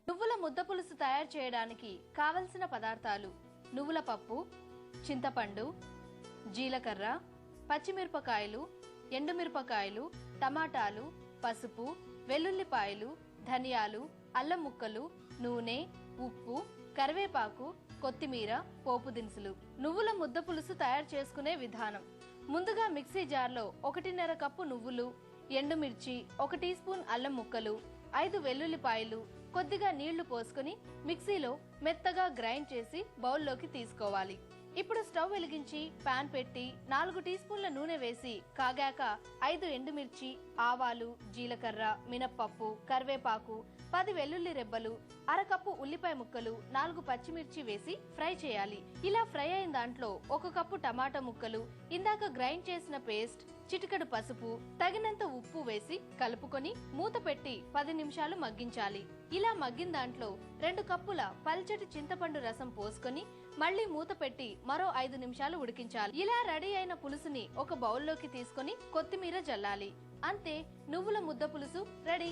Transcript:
నువ్వుల ముద్ద పులుసు తయారు చేయడానికి కావలసిన పదార్థాలు: నువ్వుల పప్పు, చింతపండు, జీలకర్ర, పచ్చిమిరపకాయలు, ఎండుమిరపకాయలు, టమాటాలు, పసుపు, వెల్లుల్లిపాయలు, ధనియాలు, అల్లం ముక్కలు, నూనె, ఉప్పు, కరివేపాకు, కొత్తిమీర, పోపు దినుసులు. నువ్వుల ముద్ద పులుసు తయారు చేసుకునే విధానం: ముందుగా మిక్సీ జార్లో 1.5 కప్పు నువ్వులు, ఎండుమిర్చి, 1 టీ స్పూన్ అల్లం ముక్కలు, 5 వెల్లుల్లిపాయలు, కొద్దిగా నీళ్లు పోసుకుని మిక్సీలో మెత్తగా గ్రైండ్ చేసి బౌల్లోకి తీసుకోవాలి. ఇప్పుడు స్టవ్ వెలిగించి పాన్ పెట్టి 4 టీ స్పూన్ల నూనె వేసి కాగాక 5 ఎండుమిర్చి, ఆవాలు, జీలకర్ర, మినప్పప్పు, కరివేపాకు, 10 వెల్లుల్లి రెబ్బలు, 1/2 కప్పు ఉల్లిపాయ ముక్కలు, 4 పచ్చిమిర్చి వేసి ఫ్రై చేయాలి. ఇలా ఫ్రై అయిన దాంట్లో 1 కప్పు టమాటా ముక్కలు, ఇందాక గ్రైండ్ చేసిన పేస్ట్, చిటికెడు పసుపు, తగినంత ఉప్పు వేసి కలుపుకొని మూత పెట్టి 10 నిమిషాలు మగ్గించాలి. ఇలా మగ్గిన దాంట్లో 2 కప్పుల పల్చటి చింతపండు రసం పోసుకొని మళ్లీ మూత పెట్టి మరో 5 నిమిషాలు ఉడికించాలి. ఇలా రెడీ అయిన పులుసుని ఒక బౌల్లోకి తీసుకొని కొత్తిమీర జల్లాలి. అంతే, నువ్వుల ముద్ద పులుసు రెడీ.